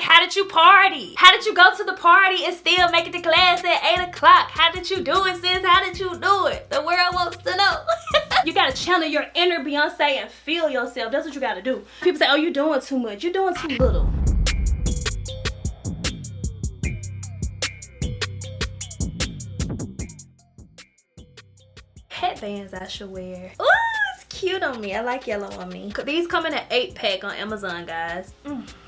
how did you party? How did you go to the party and still make it to class at 8 o'clock? How did you do it, sis? How did you do it? The world wants to know. You gotta channel your inner Beyonce and feel yourself. That's what you gotta do. People say, oh, you're doing too much. You're doing too little. Headbands I should wear. Ooh, it's cute on me. I like yellow on me. These come in an 8-pack on Amazon, guys.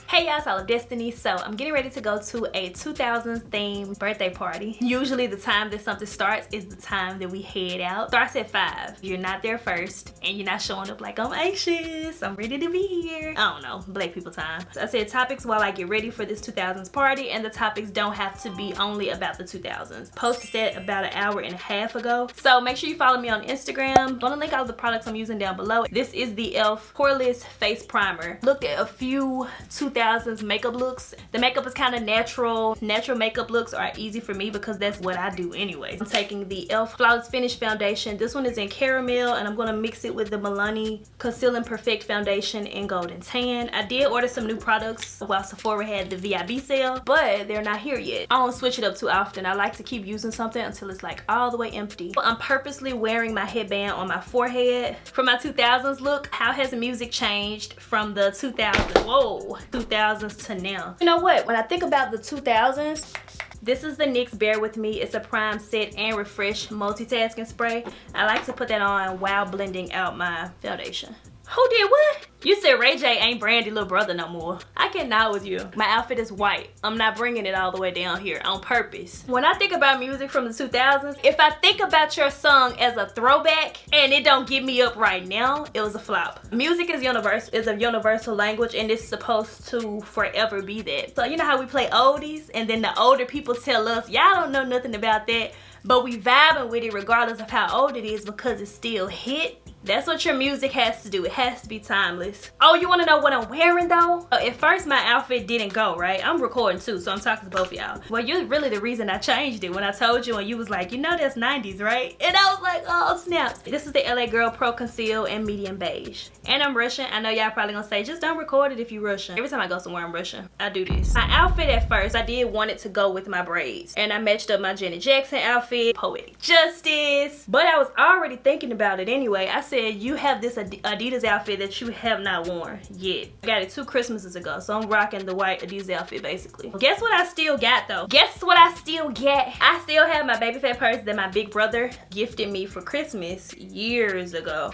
Hey y'all, it's All of Destiny. So I'm getting ready to go to a 2000s themed birthday party. Usually the time that something starts is the time that we head out. Starts at 5. You're not there first and you're not showing up like I'm anxious, I'm ready to be here. I don't know, black people time. So I said topics while I get ready for this 2000s party, and the topics don't have to be only about the 2000s. Posted that about an hour and a half ago. So make sure you follow me on Instagram. I'm gonna link all the products I'm using down below. This is the e.l.f. Poreless Face Primer. Looked at a few 2000s makeup looks. The makeup is kind of natural. Natural makeup looks are easy for me because that's what I do anyway. I'm taking the e.l.f. Flawless Finish Foundation. This one is in caramel, and I'm going to mix it with the Milani Conceal and Perfect Foundation in Golden Tan. I did order some new products while Sephora had the VIB sale, but they're not here yet. I don't switch it up too often. I like to keep using something until it's like all the way empty. I'm purposely wearing my headband on my forehead. For my 2000s look, how has the music changed from the 2000s to now? You know what? When I think about the 2000s, this is the NYX Bear With Me. It's a prime, set, and refresh multitasking spray. I like to put that on while blending out my foundation. Who did what? You said Ray J ain't Brandy's little brother no more. I cannot with you. My outfit is white. I'm not bringing it all the way down here on purpose. When I think about music from the 2000s, if I think about your song as a throwback and it don't get me up right now, it was a flop. Music is a universal language, and it's supposed to forever be that. So you know how we play oldies and then the older people tell us, y'all don't know nothing about that, but we vibing with it regardless of how old it is because it still hit. That's what your music has to do. It has to be timeless. Oh, you want to know what I'm wearing though? At first my outfit didn't go, right? I'm recording too, so I'm talking to both of y'all. Well, you're really the reason I changed it when I told you, and you was like, you know that's 90s, right? And I was like, oh snaps. This is the LA Girl Pro Conceal in medium beige. And I'm rushing. I know y'all probably gonna say, just don't record it if you're rushing. Every time I go somewhere, I'm rushing. I do this. My outfit at first, I did want it to go with my braids. And I matched up my Janet Jackson outfit, Poetic Justice. But I was already thinking about it anyway. I said, you have this Adidas outfit that you have not worn yet. I got it 2 Christmases ago, so I'm rocking the white Adidas outfit basically. Guess what I still got though? Guess what I still get? I still have my baby fat purse that my big brother gifted me for Christmas years ago.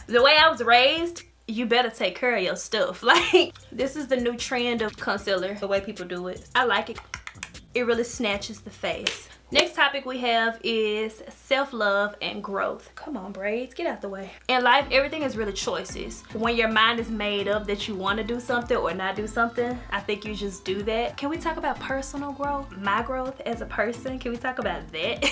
The way I was raised, you better take care of your stuff. Like, this is the new trend of concealer, the way people do it. I like it. It really snatches the face. Next topic we have is self-love and growth. Come on, braids, get out the way. In life, everything is really choices. When your mind is made up that you want to do something or not do something, I think you just do that. Can we talk about personal growth? My growth as a person? Can we talk about that?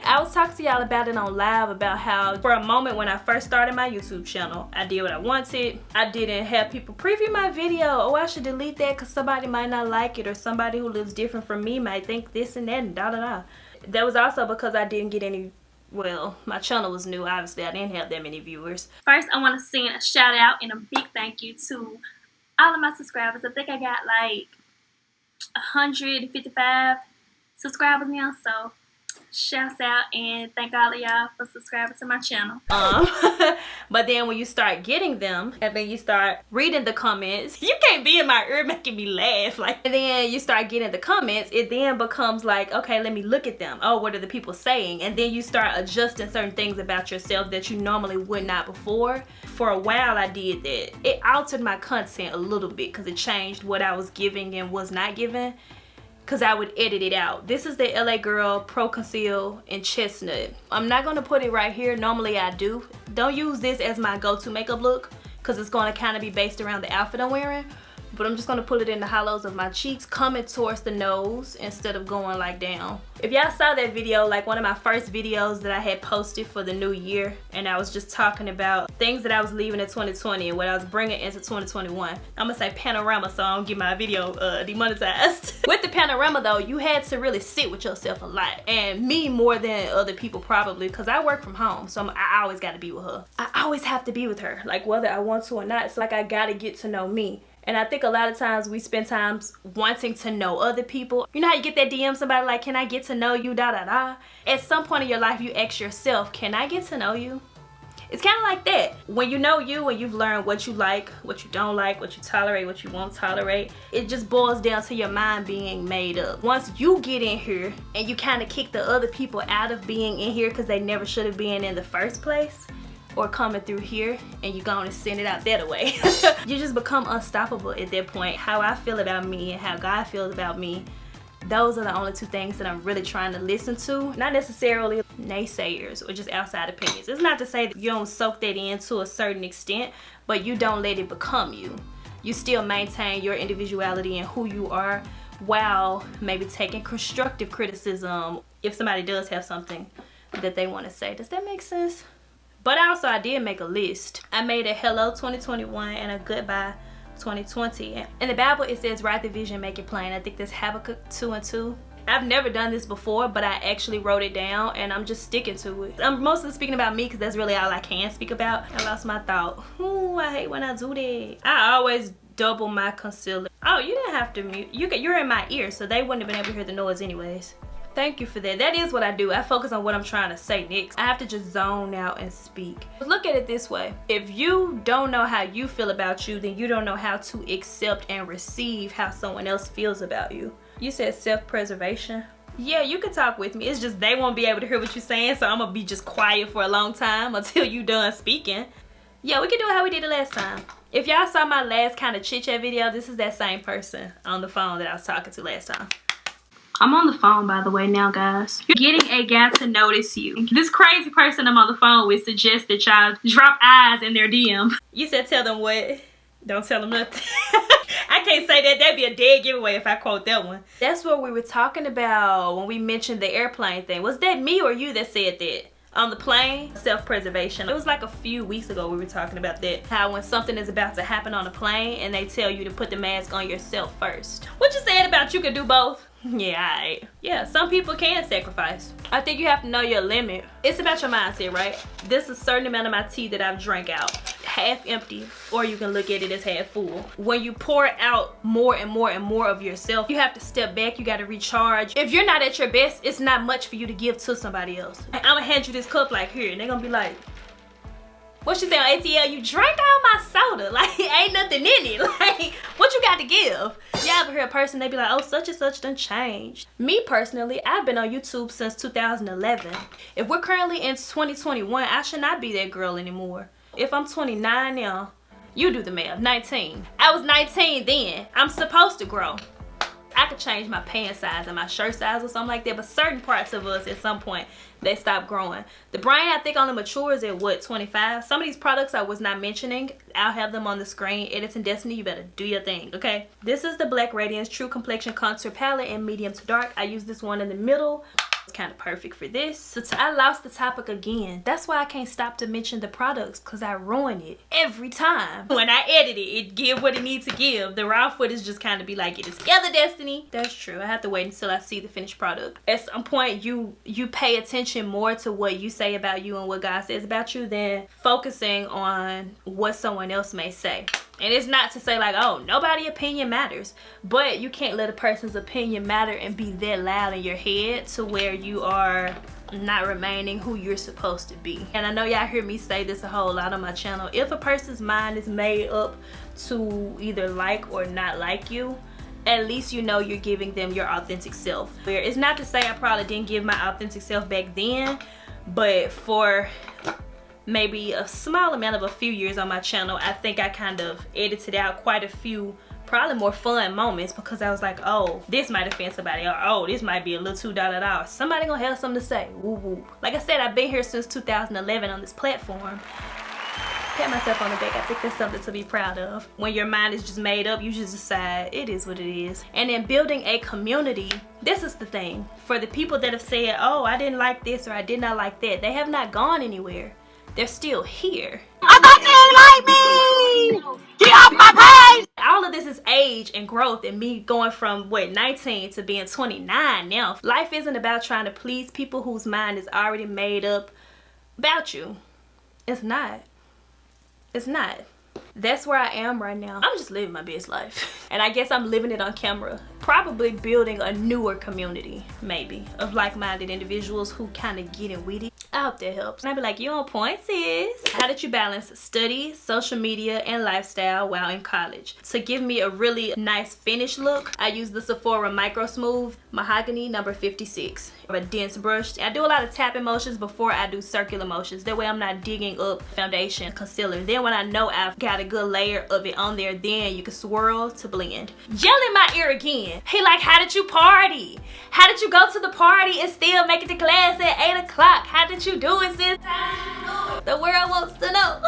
I was talking to y'all about it on live, about how for a moment when I first started my YouTube channel, I did what I wanted. I didn't have people preview my video. Oh, I should delete that because somebody might not like it, or somebody who lives different from me might think this and that and da-da-da. That was also because I didn't get any, well, my channel was new, obviously I didn't have that many viewers. First, I want to send a shout out and a big thank you to all of my subscribers. I think I got like 155 subscribers now, so shouts out and thank all of y'all for subscribing to my channel. But then when you start getting them and then you start reading the comments, you can't be in my ear making me laugh, like, and then you start getting the comments, it then becomes like, okay, let me look at them. Oh, what are the people saying? And then you start adjusting certain things about yourself that you normally would not before. For a while I did that. It altered my content a little bit because it changed what I was giving and was not giving, because I would edit it out. This is the LA Girl Pro Conceal in Chestnut. I'm not gonna put it right here. Normally I do. Don't use this as my go-to makeup look because it's gonna kind of be based around the outfit I'm wearing. But I'm just gonna put it in the hollows of my cheeks, coming towards the nose instead of going like down. If y'all saw that video, like one of my first videos that I had posted for the new year, and I was just talking about things that I was leaving in 2020 and what I was bringing into 2021. I'm gonna say panorama so I don't get my video demonetized. With the panorama though, you had to really sit with yourself a lot, and me more than other people probably, because I work from home, so I always gotta be with her. I always have to be with her, like whether I want to or not. It's like I gotta get to know me. And I think a lot of times we spend times wanting to know other people. You know how you get that DM somebody like, can I get to know you, da da da. At some point in your life you ask yourself, can I get to know you? It's kind of like that. When you know you and you've learned what you like, what you don't like, what you tolerate, what you won't tolerate, it just boils down to your mind being made up. Once you get in here and you kind of kick the other people out of being in here because they never should have been in the first place, or coming through here, and you go and send it out that way, you just become unstoppable at that point. How I feel about me and how God feels about me, those are the only two things that I'm really trying to listen to. Not necessarily naysayers or just outside opinions. It's not to say that you don't soak that in to a certain extent, but you don't let it become you. You still maintain your individuality and who you are, while maybe taking constructive criticism if somebody does have something that they want to say. Does that make sense? But also, I did make a list. I made a hello 2021 and a goodbye 2020. In the Bible, it says, write the vision, make it plain. I think that's Habakkuk 2:2. I've never done this before, but I actually wrote it down and I'm just sticking to it. I'm mostly speaking about me because that's really all I can speak about. I lost my thought. Ooh, I hate when I do that. I always double my concealer. Oh, you didn't have to mute. You're in my ear, so they wouldn't have been able to hear the noise anyways. Thank you for that. That is what I do. I focus on what I'm trying to say next. I have to just zone out and speak. Look at it this way. If you don't know how you feel about you, then you don't know how to accept and receive how someone else feels about you. You said self-preservation. Yeah, you can talk with me. It's just they won't be able to hear what you're saying, so I'm gonna be just quiet for a long time until you done speaking. Yeah, we can do it how we did it last time. If y'all saw my last kind of chit-chat video, this is that same person on the phone that I was talking to last time. I'm on the phone, by the way, now, guys. You're getting a guy to notice you. This crazy person I'm on the phone with suggests that y'all drop eyes in their DM. You said tell them what? Don't tell them nothing. I can't say that. That'd be a dead giveaway if I quote that one. That's what we were talking about when we mentioned the airplane thing. Was that me or you that said that? On the plane, self-preservation. It was like a few weeks ago we were talking about that. How when something is about to happen on a plane and they tell you to put the mask on yourself first. What you said about you could do both? Yeah, alright. Yeah, some people can sacrifice. I think you have to know your limit. It's about your mindset, right? This is a certain amount of my tea that I've drank out. Half empty, or you can look at it as half full. When you pour out more and more and more of yourself, you have to step back, you gotta recharge. If you're not at your best, it's not much for you to give to somebody else. I'm gonna hand you this cup like here, and they're gonna be like, what she say on ATL? You drank all my soda. Like, ain't nothing in it. Like, what you got to give? Y'all ever hear a person, they be like, oh, such and such done changed. Me personally, I've been on YouTube since 2011. If we're currently in 2021, I should not be that girl anymore. If I'm 29 now, you do the math, 19. I was 19 then. I'm supposed to grow. I could change my pant size and my shirt size or something like that, but certain parts of us at some point, they stop growing. The brain, I think, only matures at what, 25? Some of these products I was not mentioning, I'll have them on the screen. Editing Destiny, you better do your thing, okay? This is the Black Radiance True Complexion Contour Palette in medium to dark. I use this one in the middle. It's kind of perfect for this. So I lost the topic again. That's why I can't stop to mention the products, because I ruin it every time. When I edit it, it give what it needs to give. The raw footage just kind of be like, get it together, Destiny. That's true. I have to wait until I see the finished product. At some point, you pay attention more to what you say about you and what God says about you than focusing on what someone else may say. And it's not to say like, oh, nobody's opinion matters, but you can't let a person's opinion matter and be that loud in your head to where you are not remaining who you're supposed to be. And I know y'all hear me say this a whole lot on my channel. If a person's mind is made up to either like or not like you, at least you know you're giving them your authentic self. It's not to say I probably didn't give my authentic self back then, but for maybe a small amount of a few years on my channel, I think I kind of edited out quite a few probably more fun moments, because I was like, oh, this might offend somebody, or oh, this might be a little too da-da-da, somebody gonna have something to say, woo woo. Like I said, I've been here since 2011 on this platform. Pat myself on the back. I think that's something to be proud of. When your mind is just made up, you just decide it is what it is. And then building a community, this is the thing. For the people that have said, oh, I didn't like this or I did not like that, they have not gone anywhere. They're still here. I thought you didn't like me! Get off my page! All of this is age and growth, and me going from what, 19 to being 29 now. Life isn't about trying to please people whose mind is already made up about you. It's not. It's not. that's where I am right now. I'm just living my best life. And I guess I'm living it on camera. Probably building a newer community, maybe, of like-minded individuals who kind of get it witty. I hope that helps. And I'd be like, you on point, sis. How did you balance study, social media, and lifestyle while in college? To give me a really nice finished look, I use the Sephora Micro Smooth Mahogany number 56. A dense brush. I do a lot of tapping motions before I do circular motions. That way I'm not digging up foundation, concealer. Then when I know I've got a good layer of it on there, then you can swirl to blend. Yell in my ear again. He like, how did you party? How did you go to the party and still make it to class at 8 o'clock? How did you do it, sis? How did you do it? The world wants to know.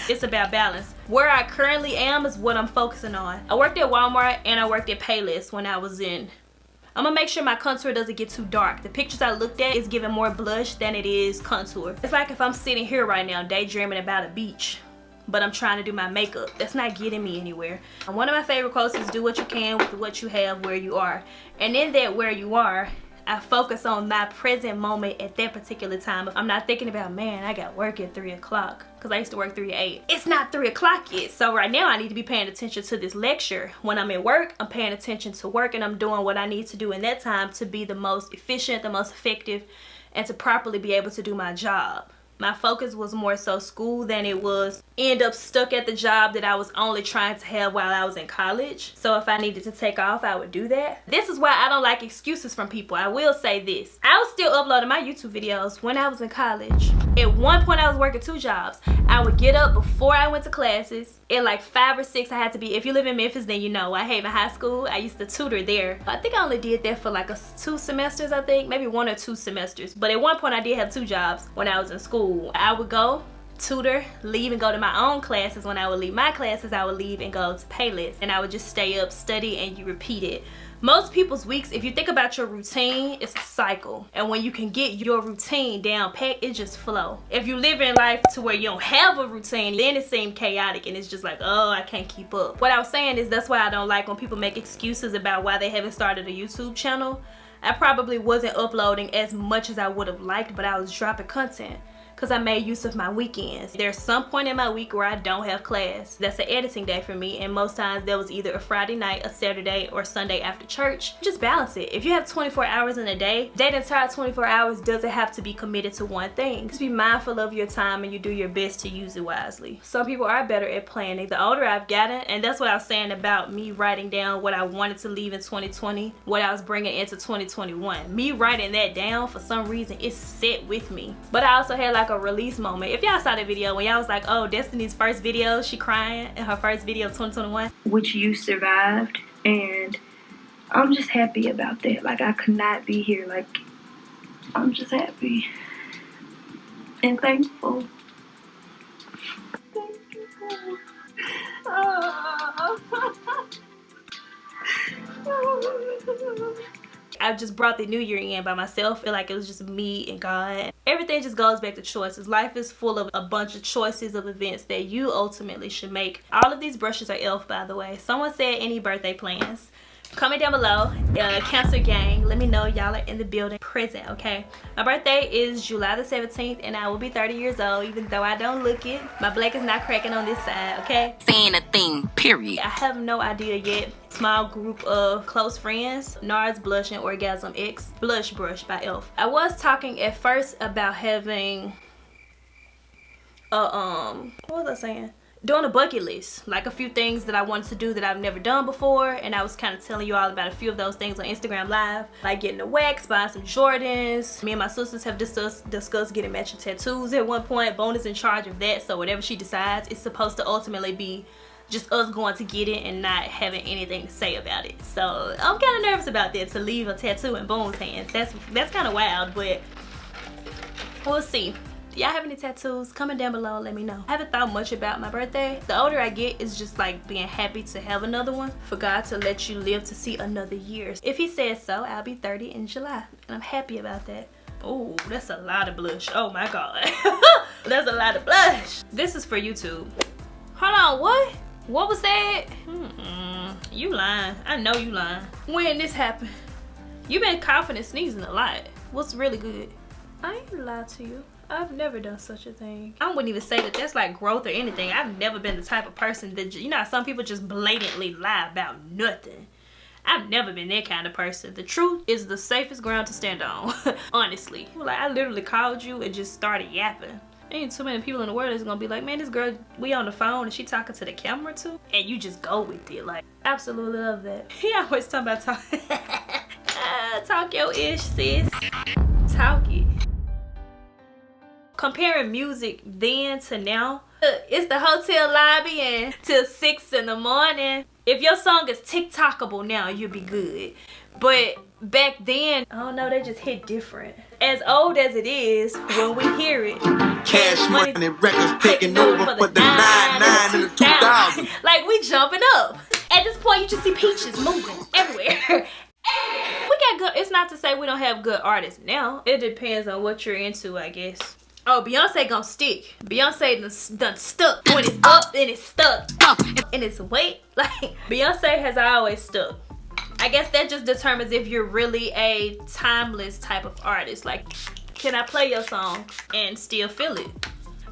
It's about balance. Where I currently am is what I'm focusing on. I worked at Walmart and I worked at Payless when I was in. I'm gonna make sure my contour doesn't get too dark. The pictures I looked at is giving more blush than it is contour. It's like if I'm sitting here right now daydreaming about a beach, but I'm trying to do my makeup. That's not getting me anywhere. And one of my favorite quotes is, do what you can with what you have where you are. And in that where you are, I focus on my present moment at that particular time. I'm not thinking about, man, I got work at 3 o'clock. Because I used to work 3 to 8. It's not 3 o'clock yet. So right now I need to be paying attention to this lecture. When I'm at work, I'm paying attention to work and I'm doing what I need to do in that time to be the most efficient, the most effective, and to properly be able to do my job. My focus was more so school than it was end up stuck at the job that I was only trying to have while I was in college. So if I needed to take off, I would do that. This is why I don't like excuses from people. I will say this. I was still uploading my YouTube videos when I was in college. At one point I was working 2 jobs. I would get up before I went to classes. At like 5 or 6 I had to be, if you live in Memphis then you know, I hate my high school. I used to tutor there. I think I only did that for like 2 semesters, I think. Maybe 1 or 2 semesters. But at one point I did have 2 jobs when I was in school. I would go tutor, leave and go to my own classes. When I would leave my classes, I would leave and go to Payless. And I would just stay up, study, and you repeat it. Most people's weeks, if you think about your routine, it's a cycle. And when you can get your routine down pat, it just flow. If you live in life to where you don't have a routine, then it seems chaotic and it's just like, oh, I can't keep up. What I was saying is that's why I don't like when people make excuses about why they haven't started a YouTube channel. I probably wasn't uploading as much as I would have liked, but I was dropping content. Because I made use of my weekends. There's some point in my week where I don't have class. That's an editing day for me, and most times that was either a Friday night, a Saturday, or Sunday after church. Just balance it. If you have 24 hours in a day, that entire 24 hours doesn't have to be committed to one thing. Just be mindful of your time and you do your best to use it wisely. Some people are better at planning. The older I've gotten, and that's what I was saying about me writing down what I wanted to leave in 2020, what I was bringing into 2021. Me writing that down, for some reason, it's set with me. But I also had like a release moment. If y'all saw the video when y'all was like, oh, Destiny's first video, she crying in her first video of 2021, which you survived, and I'm just happy about that. Like, I could not be here. Like, I'm just happy and thankful. Thankful. I just brought the new year in by myself. I feel like it was just me and God. Everything just goes back to choices. Life is full of a bunch of choices of events that you ultimately should make. All of these brushes are e.l.f., by the way. Someone said any birthday plans. Comment down below. Cancer gang, let me know y'all are in the building present, okay? My birthday is July the 17th and I will be 30 years old, even though I don't look it. My black is not cracking on this side, okay? Saying a thing, period. I have no idea yet. Small group of close friends. NARS Blush and Orgasm X Blush Brush by e.l.f. I was talking at first about having what was I saying? Doing a bucket list, like a few things that I wanted to do that I've never done before, and I was kind of telling you all about a few of those things on Instagram Live, like getting a wax, buying some Jordans. Me and my sisters have discussed getting matching tattoos at one point. Bonus in charge of that, so whatever she decides, it's supposed to ultimately be just us going to get it and not having anything to say about it. So I'm kind of nervous about that, to leave a tattoo in Bone's hands. That's kind of wild, but we'll see. Y'all have any tattoos? Comment down below and let me know. I haven't thought much about my birthday. The older I get, it's just like being happy to have another one. For God to let you live to see another year. If he says so, I'll be 30 in July. And I'm happy about that. Oh, that's a lot of blush. Oh my God. That's a lot of blush. This is for YouTube. Hold on, what? What was that? You lying. I know you lying. When this happened? You been coughing and sneezing a lot. What's really good? I ain't lied to you. I've never done such a thing. I wouldn't even say that that's like growth or anything. I've never been the type of person that, you know how some people just blatantly lie about nothing. I've never been that kind of person. The truth is the safest ground to stand on. Honestly. Like, I literally called you and just started yapping. Ain't too many people in the world that's gonna be like, man, this girl, we on the phone and she talking to the camera too, and you just go with it. Like, absolutely love that. He always talking about talk your ish, sis. Talk it. Comparing music then to now, it's the hotel lobby and till 6 in the morning. If your song is TikTokable now, you'll be good. But back then, I don't know, they just hit different. As old as it is, when we hear it, Cash Money Records taking over for the 99 and the 2000. Like, we jumping up. At this point, you just see Peaches moving everywhere. We got good. It's not to say we don't have good artists now. It depends on what you're into, I guess. Oh, Beyonce gonna stick. Beyonce done stuck. When it's up, then it's stuck. And it's weight. Like, Beyonce has always stuck. I guess that just determines if you're really a timeless type of artist. Like, can I play your song and still feel it?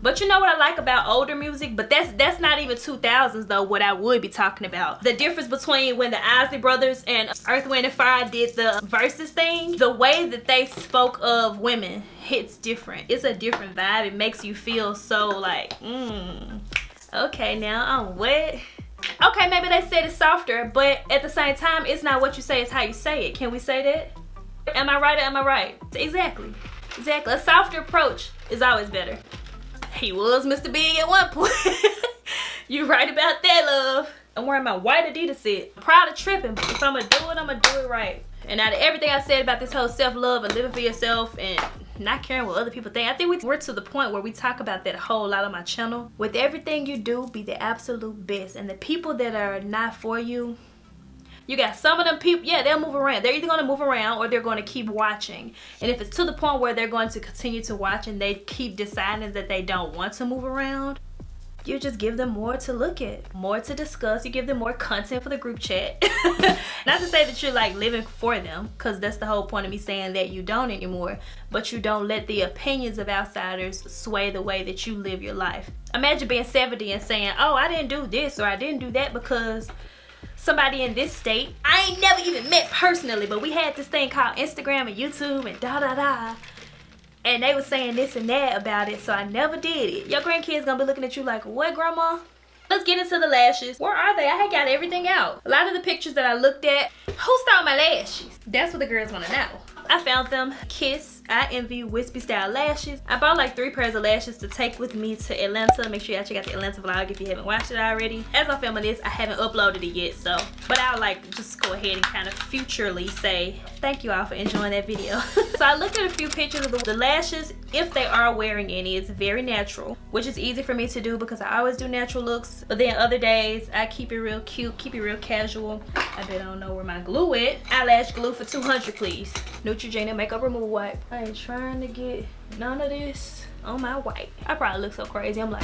But you know what I like about older music? But that's not even 2000s though, what I would be talking about. The difference between when the Isley Brothers and Earth, Wind & Fire did the versus thing, the way that they spoke of women hits different. It's a different vibe. It makes you feel so like, okay, now I'm wet. Okay, maybe they said it softer, but at the same time, it's not what you say, it's how you say it. Can we say that? Am I right or am I right? Exactly. Exactly. A softer approach is always better. He was Mr. Big at one point. You right about that, love. I'm wearing my white Adidas set. I'm proud of tripping, but if I'm gonna do it, I'm gonna do it right. And out of everything I said about this whole self-love and living for yourself and not caring what other people think, I think we're to the point where we talk about that a whole lot on my channel. With everything you do, be the absolute best. And the people that are not for you, you got some of them people, yeah, they'll move around. They're either going to move around or they're going to keep watching. And if it's to the point where they're going to continue to watch and they keep deciding that they don't want to move around, you just give them more to look at, more to discuss. You give them more content for the group chat. Not to say that you're like living for them, because that's the whole point of me saying that you don't anymore, but you don't let the opinions of outsiders sway the way that you live your life. Imagine being 70 and saying, oh, I didn't do this or I didn't do that because somebody in this state I ain't never even met personally, but we had this thing called Instagram and YouTube and da-da-da. And they were saying this and that about it, so I never did it. Your grandkids gonna be looking at you like, what, grandma? Let's get into the lashes. Where are they? I had got everything out. A lot of the pictures that I looked at, who stole my lashes? That's what the girls wanna know. I found them. Kiss I Envy wispy style lashes. I bought like 3 pairs of lashes to take with me to Atlanta. Make sure y'all check out the Atlanta vlog if you haven't watched it already. As I'm filming this, I haven't uploaded it yet, so, but I'll like just go ahead and kind of futurely say thank you all for enjoying that video. So I looked at a few pictures of the lashes. If they are wearing any, it's very natural, which is easy for me to do because I always do natural looks. But then other days I keep it real cute, keep it real casual. I bet I don't know where my glue at. Eyelash glue for 200, please. Neutrogena makeup removal wipe. I ain't trying to get none of this on my white. I probably look so crazy. I'm like,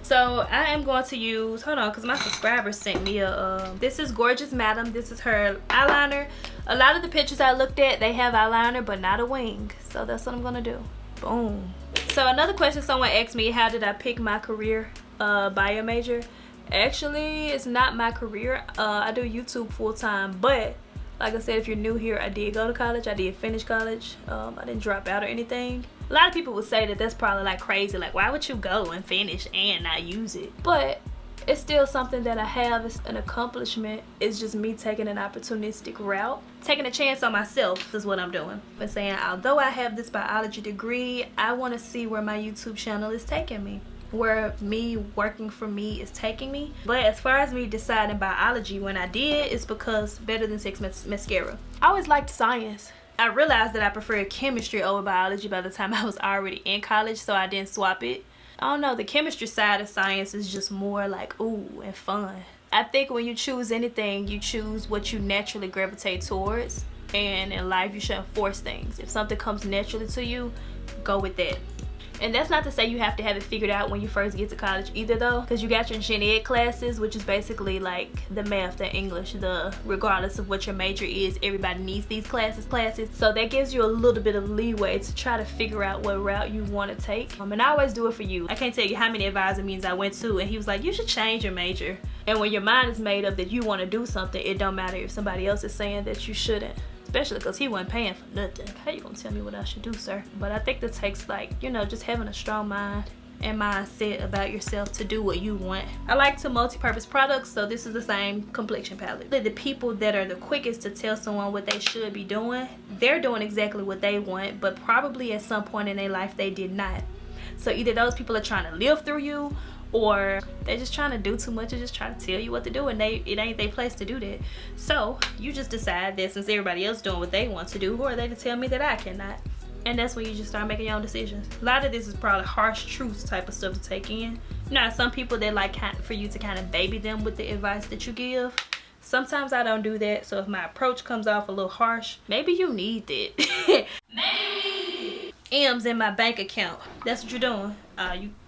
so I am going to use, hold on, because my subscriber sent me a this is Gorgeous Madam. This is her eyeliner. A lot of the pictures I looked at, they have eyeliner but not a wing, so that's what I'm gonna do. Boom. So another question someone asked me, how did I pick my career bio major? Actually, it's not my career. I do YouTube full-time, but like I said, if you're new here, I did go to college. I did finish college. I didn't drop out or anything. A lot of people would say that that's probably like crazy. Like, why would you go and finish and not use it? But it's still something that I have. It's an accomplishment. It's just me taking an opportunistic route. Taking a chance on myself is what I'm doing. And saying, although I have this biology degree, I want to see where my YouTube channel is taking me, where me working for me is taking me. But as far as me deciding biology when I did, it's because Better Than Sex mascara. I always liked science. I realized that I preferred chemistry over biology by the time I was already in college, so I didn't swap it. I don't know, the chemistry side of science is just more like ooh and fun. I think when you choose anything, you choose what you naturally gravitate towards, and in life you shouldn't force things. If something comes naturally to you, go with that. And that's not to say you have to have it figured out when you first get to college either though, because you got your gen ed classes, which is basically like the math, the English, the regardless of what your major is, everybody needs these classes. So that gives you a little bit of leeway to try to figure out what route you want to take. And I always do it for you. I can't tell you how many advisor meetings I went to and he was like, you should change your major. And when your mind is made up that you want to do something, it don't matter if somebody else is saying that you shouldn't. Especially because he wasn't paying for nothing. How you gonna tell me what I should do, sir? But I think that takes, like, you know, just having a strong mind and mindset about yourself to do what you want. I like to multi-purpose products, so this is the same complexion palette. The people that are the quickest to tell someone what they should be doing, they're doing exactly what they want, but probably at some point in their life they did not. So either those people are trying to live through you, or they're just trying to do too much and just try to tell you what to do, and it ain't their place to do that. So you just decide that since everybody else doing what they want to do, who are they to tell me that I cannot? And that's when you just start making your own decisions. A lot of this is probably harsh truths type of stuff to take in. You know, some people that like for you to kind of baby them with the advice that you give. Sometimes I don't do that, so if my approach comes off a little harsh, maybe you need that. Maybe M's in my bank account. That's what you're doing.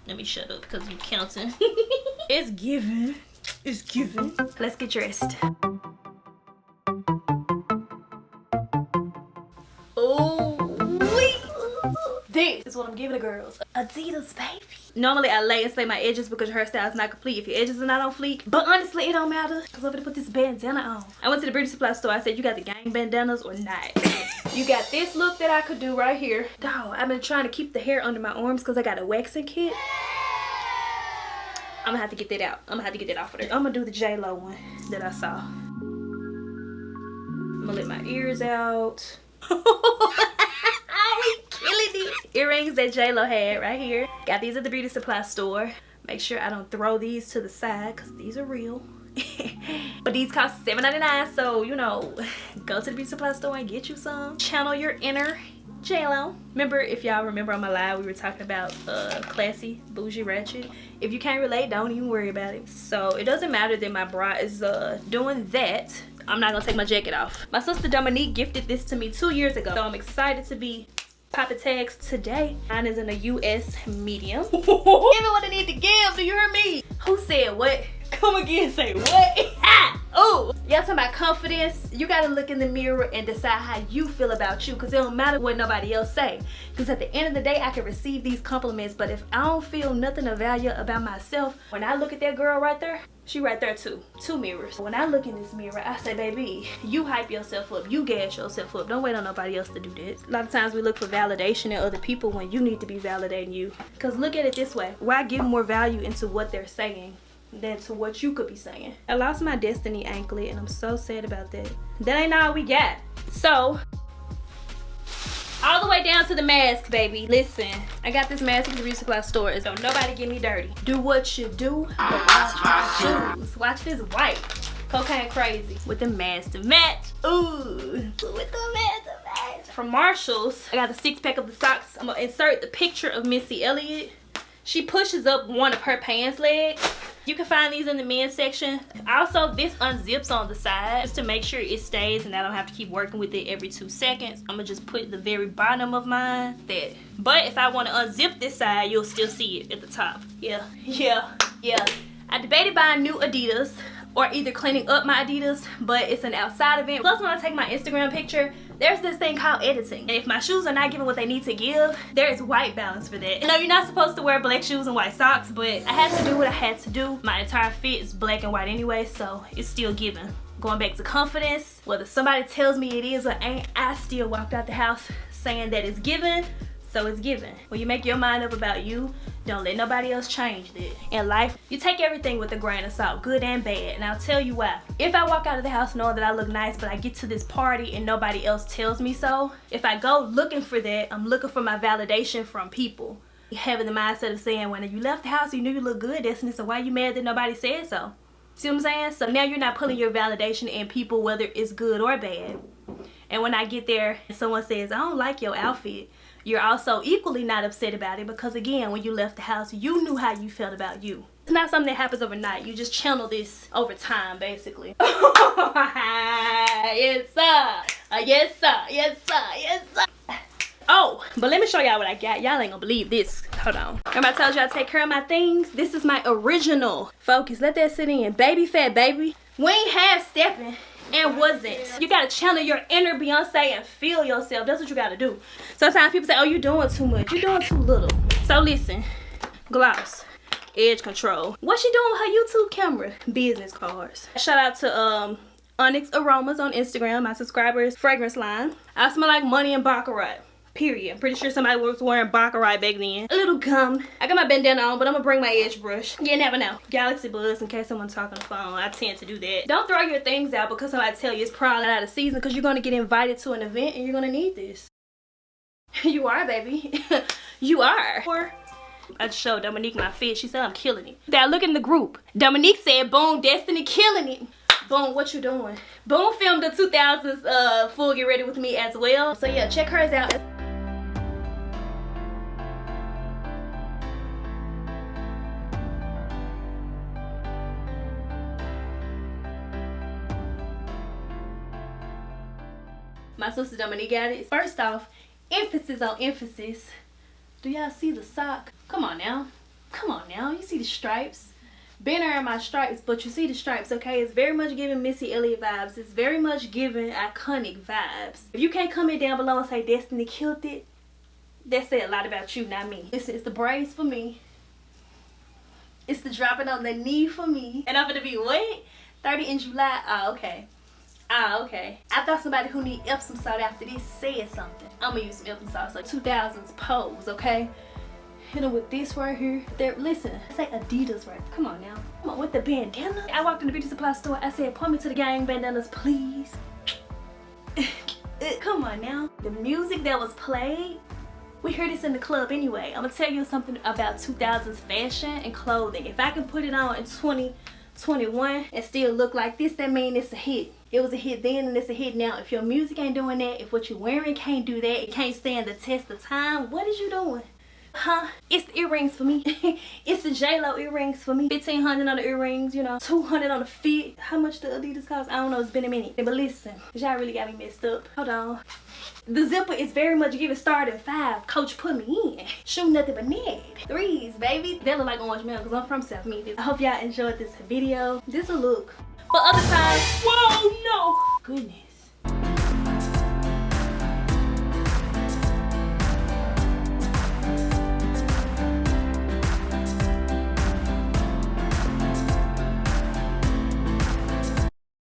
Let me shut up because you're counting. It's given. It's given. Let's get dressed. Oh, this is what I'm giving the girls. Adidas, baby. Normally I lay and slay my edges because your hairstyle is not complete if your edges are not on fleek. But honestly, it don't matter because I'm gonna put this bandana on. I went to the beauty supply store. I said, you got the gang bandanas or not? You got this look that I could do right here. Dog, I've been trying to keep the hair under my arms because I got a waxing kit. I'm gonna have to get that out. I'm gonna have to get that off of there. I'm gonna do the J-Lo one that I saw. I'm gonna let my ears out. We killing it. Earrings that J-Lo had right here. Got these at the beauty supply store. Make sure I don't throw these to the side because these are real. But these cost $7.99, so you know, go to the beauty supply store and get you some. Channel your inner J-Lo. Remember, if y'all remember on my live, we were talking about classy, bougie, ratchet. If you can't relate, don't even worry about it. So it doesn't matter that my bra is doing that. I'm not gonna take my jacket off. My sister Dominique gifted this to me 2 years ago, so I'm excited to be popping tags today. Mine is in a US medium. Give me what I need to give. Do you hear me? Who said what? Come again, say what? Oh, y'all talking about confidence. You gotta look in the mirror and decide how you feel about you, because it don't matter what nobody else say. Because at the end of the day, I can receive these compliments, but if I don't feel nothing of value about myself, when I look at that girl right there, she right there too. 2 mirrors. When I look in this mirror, I say, baby, you hype yourself up. You gas yourself up. Don't wait on nobody else to do that. A lot of times we look for validation in other people when you need to be validating you. Because look at it this way. Why give more value into what they're saying than to what you could be saying? I lost my Destiny anklet and I'm so sad about that. That ain't all we got. So, all the way down to the mask, baby. Listen, I got this mask at the beauty supply store. So nobody get me dirty. Do what you do, but watch my shoes. Watch this white. Cocaine crazy. With the mask to match. Ooh, with the mask to match. From Marshall's, I got the 6-pack of the socks. I'm gonna insert the picture of Missy Elliott. She pushes up one of her pants legs. You can find these in the men's section. Also, this unzips on the side just to make sure it stays and I don't have to keep working with it every 2 seconds. I'm gonna just put the very bottom of mine there. But if I want to unzip this side, you'll still see it at the top. Yeah. I debated buying new Adidas or either cleaning up my Adidas, but it's an outside event. Plus, when I take my Instagram picture, there's this thing called editing. And if my shoes are not giving what they need to give, there is white balance for that. You know, you're not supposed to wear black shoes and white socks, but I had to do what I had to do. My entire fit is black and white anyway, so it's still giving. Going back to confidence, whether somebody tells me it is or ain't, I still walked out the house saying that it's given, so it's given. When you make your mind up about you, don't let nobody else change that. In life, you take everything with a grain of salt, good and bad, and I'll tell you why. If I walk out of the house knowing that I look nice, but I get to this party and nobody else tells me so, if I go looking for that, I'm looking for my validation from people. Having the mindset of saying, when you left the house, you knew you looked good, Destiny, so why you mad that nobody said so? See what I'm saying? So now you're not pulling your validation in people, whether it's good or bad. And when I get there and someone says, I don't like your outfit, you're also equally not upset about it because, again, when you left the house, you knew how you felt about you. It's not something that happens overnight. You just channel this over time, basically. Yes, sir. Yes, sir. Yes, sir. Yes, sir. Oh, but let me show y'all what I got. Y'all ain't gonna believe this. Hold on. Remember I told you I take care of my things? This is my original. Focus, let that sit in. Baby fat, baby. We ain't half stepping and wasn't. You gotta channel your inner Beyonce and feel yourself. That's what you gotta do. Sometimes people say, oh, you're doing too much. You're doing too little. So listen, gloss, edge control. What's she doing with her YouTube camera? Business cards. Shout out to Onyx Aromas on Instagram, my subscribers' fragrance line. I smell like money and baccarat. Period. I'm pretty sure somebody was wearing baccarat back then. A little gum. I got my bandana on, but I'm gonna bring my edge brush. You never know. Galaxy Buzz in case someone's talking on the phone. I tend to do that. Don't throw your things out because somebody tell you it's probably out of season, because you're gonna get invited to an event and you're gonna need this. You are, baby. You are. I just showed Dominique my fit. She said I'm killing it. Now look in the group. Dominique said, boom, Destiny killing it. Boom, what you doing? Boom filmed the 2000s full Get Ready With Me as well. So yeah, check hers out. My sister Dominique got it. First off, emphasis on emphasis. Do y'all see the sock? Come on now. Come on now. You see the stripes? Been wearing my stripes, but you see the stripes, okay? It's very much giving Missy Elliott vibes. It's very much giving iconic vibes. If you can't comment down below and say Destiny killed it, that said a lot about you, not me. Listen, it's the braids for me. It's the dropping on the knee for me. And I'm gonna be what? 30 in July? Oh, okay. Ah, okay. I thought somebody who need Epsom salt after this said something. I'm gonna use some Epsom salt. So 2000s pose, okay? Hit them with this right here. There, listen, I say Adidas right. Come on now. Come on with the bandana. I walked in the beauty supply store. I said, point me to the gang bandanas, please. Come on now. The music that was played, we heard this in the club anyway. I'm gonna tell you something about 2000s fashion and clothing. If I can put it on in 2021 and still look like this, that means it's a hit. It was a hit then and it's a hit now. If your music ain't doing that, if what you're wearing can't do that, it can't stand the test of time, what is you doing? Huh? It's the earrings for me. It's the J-Lo earrings for me. 1500 on the earrings, you know, 200 on the fit. How much the Adidas cost? I don't know, it's been a minute. But listen, y'all really got me messed up. Hold on. The zipper is very much giving started 5. Coach put me in. Shoot nothing but net. 3s, baby. They look like orange milk because I'm from South Memphis. I hope y'all enjoyed this video. This a look. But other times, whoa, no. Goodness.